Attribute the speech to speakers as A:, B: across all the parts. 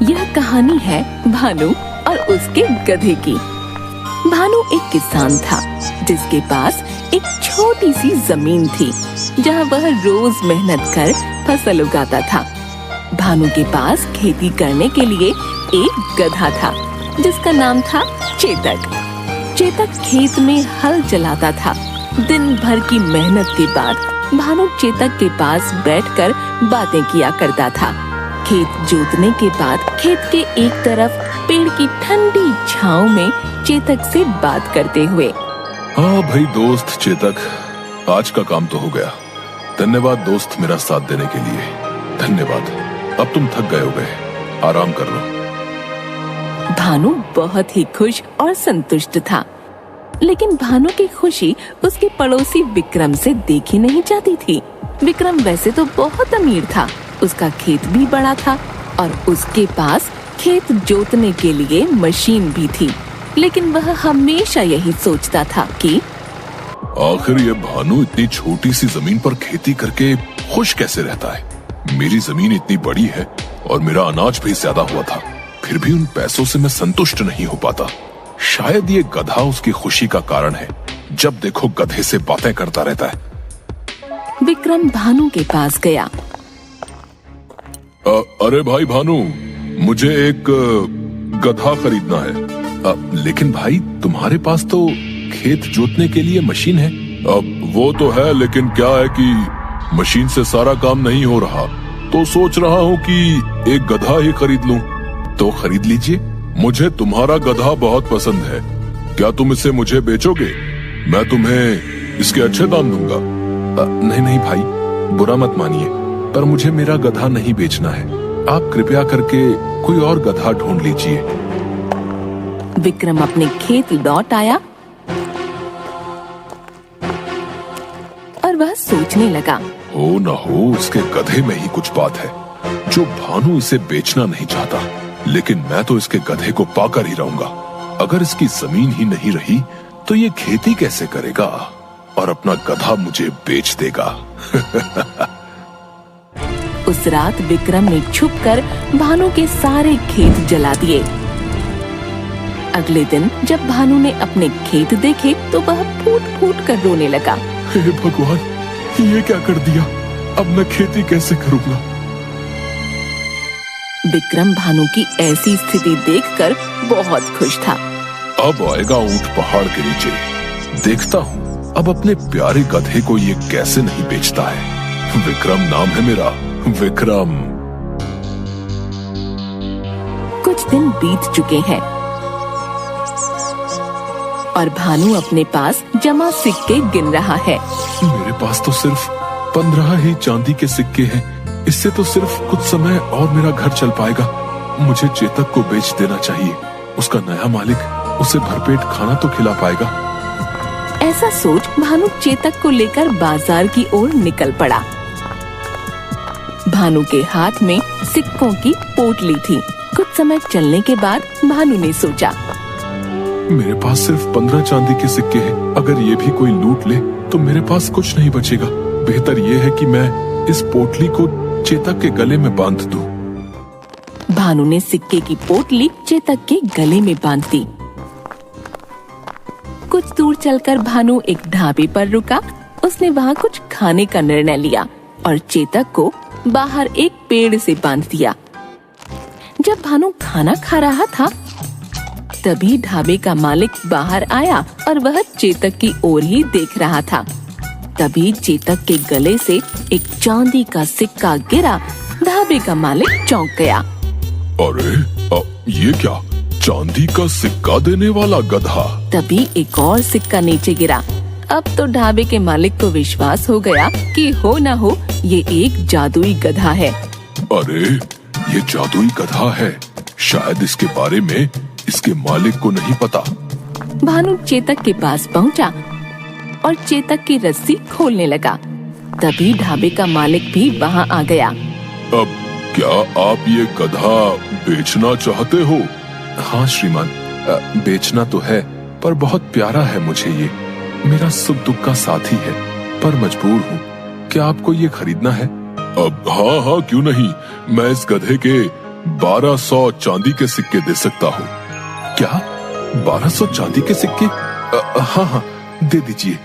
A: यह कहानी है भानु और उसके गधे की। भानु एक किसान था जिसके पास एक छोटी सी जमीन थी जहाँ वह रोज मेहनत कर फसल उगाता था। भानु के पास खेती करने के लिए एक गधा था जिसका नाम था चेतक। चेतक खेत में हल चलाता था। दिन भर की मेहनत के बाद भानु चेतक के पास बैठकर बातें किया करता था। खेत जोतने के बाद खेत के एक तरफ पेड़ की ठंडी छांव में चेतक से बात करते हुए।
B: हाँ भाई दोस्त चेतक, आज का काम तो हो गया। धन्यवाद दोस्त मेरा साथ देने के लिए। धन्यवाद। अब तुम थक गए होगे, आराम कर लो।
A: भानु बहुत ही खुश और संतुष्ट था, लेकिन भानु की खुशी उसके पड़ोसी विक्रम से देखी नहीं जाती थी। विक्रम वैसे तो बहुत अमीर था, उसका खेत भी बड़ा था और उसके पास खेत जोतने के लिए मशीन भी थी, लेकिन वह हमेशा यही सोचता था कि
B: आखिर ये भानु इतनी छोटी सी जमीन पर खेती करके खुश कैसे रहता है। मेरी जमीन इतनी बड़ी है और मेरा अनाज भी ज्यादा हुआ था, फिर भी उन पैसों से मैं संतुष्ट नहीं हो पाता। शायद ये गधा उसकी खुशी का कारण है। जब देखो गधे से बातें करता रहता है।
A: विक्रम भानु के पास गया।
B: अरे भाई भानु, मुझे एक गधा खरीदना है। लेकिन भाई तुम्हारे पास तो खेत जोतने के लिए मशीन है। वो तो है, लेकिन क्या है कि मशीन से सारा काम नहीं हो रहा, तो सोच रहा हूँ कि एक गधा ही खरीद लूं। तो खरीद लीजिए, मुझे तुम्हारा गधा बहुत पसंद है। क्या तुम इसे मुझे बेचोगे? मैं तुम्हें इसके अच्छे दाम दूंगा। नहीं भाई, बुरा मत मानिए, पर मुझे मेरा गधा नहीं बेचना है। आप कृपया करके कोई और गधा ढूंढ लीजिए।
A: विक्रम अपने खेत लौट आया और वह सोचने लगा।
B: हो न हो उसके गधे में ही कुछ बात है जो भानु इसे बेचना नहीं चाहता, लेकिन मैं तो इसके गधे को पाकर ही रहूंगा। अगर इसकी जमीन ही नहीं रही तो ये खेती कैसे करेगा और अपना गधा मुझे बेच देगा।
A: उस रात विक्रम ने छुपकर भानु के सारे खेत जला दिए। अगले दिन जब भानु ने अपने खेत देखे तो वह फूट फूट कर रोने लगा।
B: हे भगवान, ये क्या कर दिया? अब मैं खेती कैसे करूंगा?
A: विक्रम भानु की ऐसी स्थिति देखकर बहुत खुश था।
B: अब आएगा ऊंट पहाड़ के नीचे। देखता हूँ अब अपने प्यारे गधे को ये कैसे नहीं बेचता है। विक्रम नाम है मेरा, विक्रम।
A: कुछ दिन बीत चुके हैं और भानु अपने पास जमा सिक्के गिन रहा है।
B: मेरे पास तो सिर्फ 15 ही चांदी के सिक्के हैं। इससे तो सिर्फ कुछ समय और मेरा घर चल पाएगा। मुझे चेतक को बेच देना चाहिए। उसका नया मालिक उसे भरपेट खाना तो खिला पाएगा।
A: ऐसा सोच भानु चेतक को लेकर बाजार की ओर निकल पड़ा। भानु के हाथ में सिक्कों की पोटली थी। कुछ समय चलने के बाद भानु ने सोचा,
B: मेरे पास सिर्फ 15 चांदी के सिक्के हैं। अगर ये भी कोई लूट ले तो मेरे पास कुछ नहीं बचेगा। बेहतर ये है कि मैं इस पोटली को चेतक के गले में बांध दूं।
A: भानु ने सिक्के की पोटली चेतक के गले में बांध दी। कुछ दूर चलकर भानु एक ढाबे पर रुका। उसने वहाँ कुछ खाने का निर्णय लिया और चेतक को बाहर एक पेड़ से बांध दिया। जब भानु खाना खा रहा था तभी ढाबे का मालिक बाहर आया और वह चेतक की ओर ही देख रहा था। तभी चेतक के गले से एक चांदी का सिक्का गिरा। ढाबे का मालिक चौंक गया।
B: अरे ये क्या? चांदी का सिक्का देने वाला गधा।
A: तभी एक और सिक्का नीचे गिरा। अब तो ढाबे के मालिक को विश्वास हो गया कि हो न हो ये एक जादुई गधा है।
B: अरे ये जादुई गधा है। शायद इसके बारे में इसके मालिक को नहीं पता।
A: भानु चेतक के पास पहुंचा और चेतक की रस्सी खोलने लगा। तभी ढाबे का मालिक भी वहां आ गया।
B: अब क्या आप ये गधा बेचना चाहते हो? हाँ श्रीमान, बेचना तो है, पर बहुत प्यारा है मुझे ये। मेरा सुख दुख का साथी है, पर मजबूर हूँ। क्या आपको ये खरीदना है? अब हाँ, क्यों नहीं। मैं इस गधे के 1200 चांदी के सिक्के दे सकता हूँ। क्या 1200 चांदी के सिक्के? हाँ हाँ, दे दीजिए।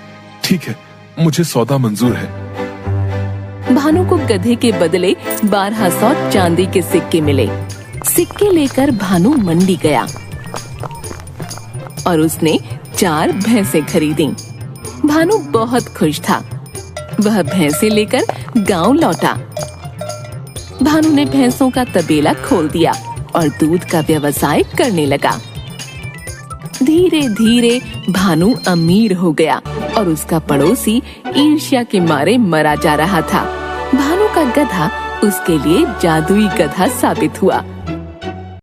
B: ठीक है, मुझे सौदा मंजूर है।
A: भानु को गधे के बदले 1200 चांदी के सिक्के मिले। सिक्के लेकर भानु मंडी गया और उसने 4 भैंसें खरीदी। भानु बहुत खुश था। वह भैंसें लेकर गांव लौटा। भानु ने भैंसों का तबेला खोल दिया और दूध का व्यवसाय करने लगा। धीरे धीरे भानु अमीर हो गया और उसका पड़ोसी ईर्ष्या के मारे मरा जा रहा था। भानु का गधा उसके लिए जादुई गधा साबित हुआ।